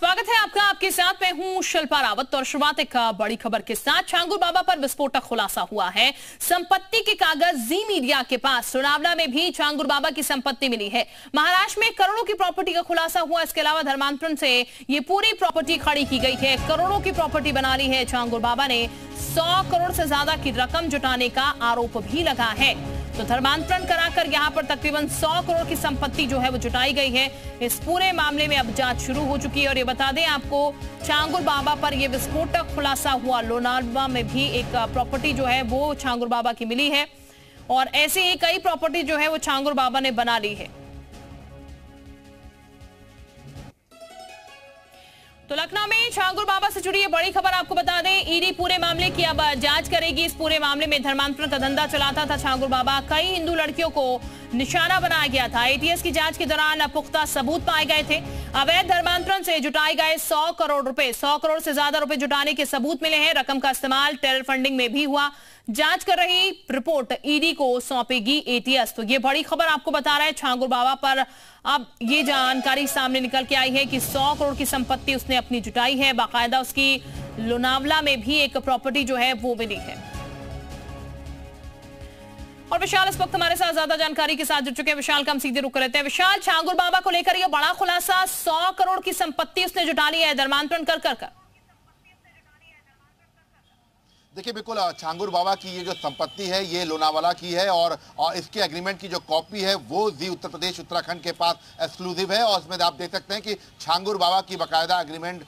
स्वागत है आपका। आपके साथ मैं हूं शिल्पा रावत और शुरुआत एक बड़ी खबर के साथ। छांगुर बाबा पर विस्फोटक खुलासा हुआ है। संपत्ति के कागज जी मीडिया के पास। लोनावला में भी छांगुर बाबा की संपत्ति मिली है। महाराष्ट्र में करोड़ों की प्रॉपर्टी का खुलासा हुआ। इसके अलावा धर्मांतरण से ये पूरी प्रॉपर्टी खड़ी की गई है। करोड़ों की प्रॉपर्टी बना ली है। छांगुर बाबा ने 100 करोड़ से ज्यादा की रकम जुटाने का आरोप भी लगा है। तो धर्मांतरण कराकर यहां पर तकरीबन 100 करोड़ की संपत्ति जो है वो जुटाई गई है। इस पूरे मामले में अब जांच शुरू हो चुकी है। और ये बता दें आपको, छांगुर बाबा पर यह विस्फोटक खुलासा हुआ। लोनावला में भी एक प्रॉपर्टी जो है वो छांगुर बाबा की मिली है और ऐसे ही कई प्रॉपर्टी जो है वो छांगुर बाबा ने बना ली है। तो लखनऊ में छांगुर बाबा से जुड़ी ये बड़ी खबर आपको बता दें। ईडी पूरे मामले की अब जांच करेगी। इस पूरे मामले में धर्मांतरण का धंधा चलाता था छांगुर बाबा। कई हिंदू लड़कियों को निशाना बनाया गया था। एटीएस की जांच के दौरान पुख्ता सबूत पाए गए थे। अवैध धर्मांतरण से जुटाए गए 100 करोड़ रुपए, 100 करोड़ से ज्यादा रुपए जुटाने के सबूत मिले हैं। रकम का इस्तेमाल टेरर फंडिंग में भी हुआ। जांच कर रही रिपोर्ट ईडी को सौंपेगी एटीएस। तो ये बड़ी खबर आपको बता रहा है छांगुर बाबा पर। अब ये जानकारी सामने निकल के आई है कि 100 करोड़ की संपत्ति उसने अपनी जुटाई है। बाकायदा उसकी लोनावला में भी एक प्रॉपर्टी जो है वो मिली है। और विशाल इस वक्त हमारे साथ ज्यादा जानकारी के साथ जुड़ चुके हैं। विशाल का हम सीधे रुक रहते हैं। विशाल, छांगुर बाबा को लेकर यह बड़ा खुलासा, 100 करोड़ की संपत्ति उसने जुटा ली है धर्मांतरण कर। देखिए, बिल्कुल छांगुर बाबा की ये जो संपत्ति है ये लोनावाला की है और इसके एग्रीमेंट की जो कॉपी है वो जी उत्तर प्रदेश उत्तराखंड के पास एक्सक्लूसिव है। और इसमें आप देख सकते हैं कि छांगुर बाबा की बाकायदा एग्रीमेंट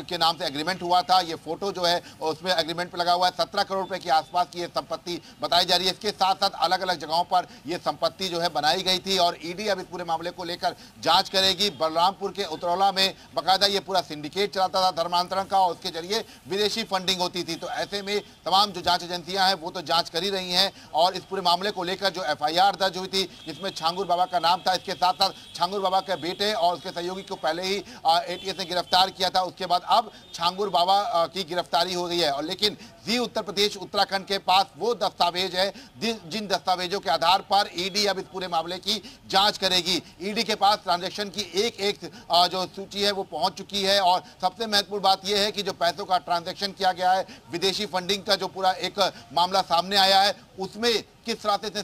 के नाम से एग्रीमेंट हुआ था। ये फोटो जो है उसमें एग्रीमेंट पे लगा हुआ है। 17 करोड़ रुपए के आसपास की ये संपत्ति बताई जा रही है। इसके साथ साथ अलग अलग जगहों पर ये संपत्ति जो है बनाई गई थी और ईडी अब इस पूरे मामले को लेकर जांच करेगी। बलरामपुर के उतरौला में बाकायदा ये पूरा सिंडिकेट चलाता था धर्मांतरण का और उसके जरिए विदेशी फंडिंग होती थी। तो ऐसे में तमाम जो जांच एजेंसियां हैं वो तो जांच कर ही रही हैं और इस पूरे मामले को लेकर जो एफआईआर दर्ज हुई थी जिसमें छांगुर बाबा का नाम था, इसके साथ साथ छांगुर बाबा के बेटे और उसके सहयोगी को पहले ही एटीएस ने गिरफ्तार किया था। उसके बाद अब छांगुर बाबा की गिरफ्तारी हो गई है। और लेकिन जी उत्तर प्रदेश उत्तराखंड के पास वो दस्तावेज है जिन दस्तावेजों के आधार पर ईडी अब इस पूरे मामले की जांच करेगी। ईडी के पास ट्रांजैक्शन की एक जो सूची है वो पहुंच चुकी है और सबसे महत्वपूर्ण बात यह है कि जो पैसों का ट्रांजैक्शन किया गया है, विदेशी फंडिंग का जो पूरा एक मामला सामने आया है, उसमें किस तरह से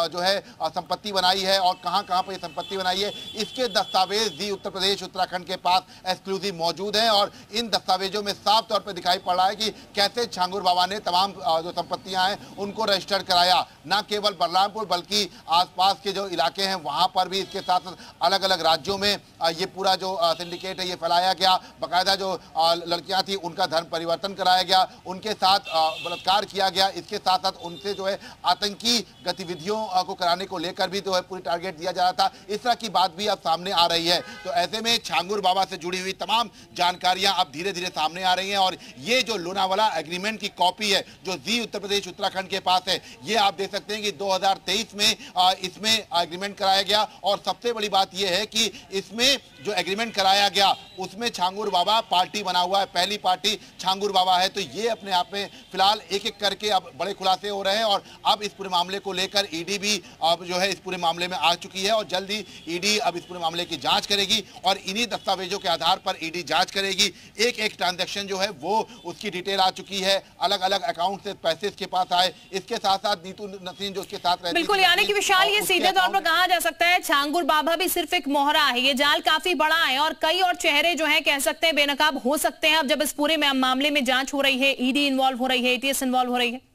जो है संपत्ति बनाई है और कहां पर ये संपत्ति बनाई है, इसके दस्तावेज जी उत्तर प्रदेश उत्तराखंड के पास एक्सक्लूसिव मौजूद हैं। और इन दस्तावेजों में साफ तौर पर दिखाई पड़ रहा है कि कैसे छांगुर बाबा ने तमाम जो संपत्तियां हैं उनको रजिस्टर्ड कराया। न केवल बलरामपुर बल्कि आसपास के जो इलाके हैं वहां पर भी इसके साथ अलग अलग राज्यों में ये पूरा जो सिंडिकेट है ये फैलाया गया। बाकायदा जो लड़कियां थी उनका धर्म परिवर्तन कराया गया, उनके साथ बलात्कार किया गया। इसके साथ साथ उनसे जो है आतंकी गतिविधियों को कराने को लेकर भी जो है पूरी टारगेट दिया जा रहा था। इस तरह की बात भी अब सामने आ रही है। तो ऐसे में छांगुर बाबा से जुड़ी हुई तमाम जानकारियां अब धीरे धीरे सामने आ रही हैं। और ये जो लोनावाला एग्रीमेंट की कॉपी है जो जी उत्तर प्रदेश उत्तराखंड के पास है, ये आप देख सकते हैं कि 2023 में इसमें एग्रीमेंट कराया गया। और सबसे बड़ी बात यह है कि इसमें जो एग्रीमेंट कराया गया उसमें छांगुर बाबा पार्टी बना हुआ है। पहली पार्टी छांगुर बाबा है। तो ये अपने आप में फिलहाल एक एक करके अब बड़े खुलासे हो रहे हैं और अब इस पूरे मामले को लेकर ईडी भी अब जो है इस पूरे मामले में आ चुकी है और जल्दी ईडी अब इस पूरे मामले की जांच करेगी और इन्हीं दस्तावेजों के आधार पर ईडी जांच करेगी। एक एक ट्रांजैक्शन जो है वो उसकी डिटेल आ चुकी है, अलग अलग अकाउंट से पैसे इसके पास आए। इसके साथ साथ नीतू नसीन जो उसके साथ रहती है। बिल्कुल, यानी कि विशाल ये सीधे तौर पर कहा जा सकता है छांगुर बाबा भी सिर्फ एक मोहरा है। ये जाल काफी बड़ा है और कई और चेहरे जो है कह सकते हैं बेनकाब हो सकते हैं। अब जब इस पूरे मामले में जांच हो रही है, ईडी इन्वॉल्व हो रही है, एटीएस इन्वॉल्व हो रही है।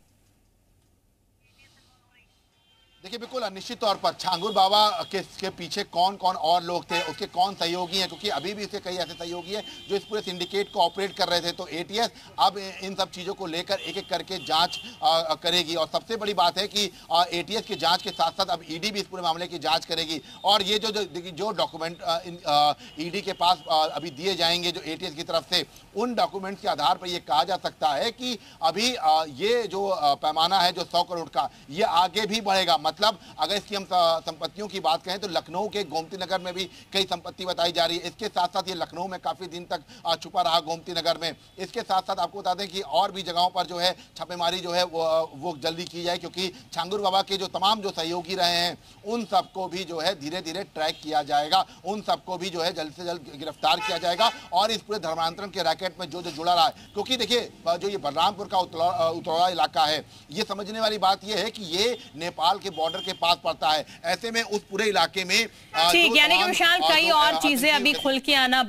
देखिए, बिल्कुल निश्चित तौर पर छांगुर बाबा के पीछे कौन कौन और लोग थे, उसके कौन सहयोगी हैं, क्योंकि अभी भी उसके कई ऐसे सहयोगी हैं जो इस पूरे सिंडिकेट को ऑपरेट कर रहे थे। तो एटीएस अब इन सब चीज़ों को लेकर एक एक करके जांच करेगी। और सबसे बड़ी बात है कि एटीएस की जांच के साथ साथ अब ईडी भी इस पूरे मामले की जांच करेगी। और ये जो डॉक्यूमेंट ईडी के पास अभी दिए जाएंगे जो एटीएस की तरफ से, उन डॉक्यूमेंट्स के आधार पर यह कहा जा सकता है कि अभी ये जो पैमाना है जो 100 करोड़ का, ये आगे भी बढ़ेगा। मतलब अगर इसकी हम संपत्तियों की बात करें तो लखनऊ के गोमती नगर में भी कई संपत्ति बताई जा रही है। इसके साथ साथ ये लखनऊ में काफी दिन तक छुपा रहा गोमती नगर में। इसके साथ साथ आपको बता दें कि और भी जगहों पर जो है छापेमारी जो है वो जल्दी की जाए, क्योंकि छांगुर बाबा के जो तमाम जो सहयोगी रहे हैं उन सबको भी जो है धीरे धीरे ट्रैक किया जाएगा, उन सबको भी जो है जल्द से जल्द गिरफ्तार किया जाएगा और इस पूरे धर्मांतरण के रैकेट में जो जुड़ा रहा है। क्योंकि देखिए जो ये बलरामपुर का उतरौला इलाका है, ये समझने वाली बात ये है कि ये नेपाल के बॉर्डर के पास पड़ता है। ऐसे में उस पूरे इलाके में ठीक, यानी कि विशाल कई और चीजें अभी खुल के आना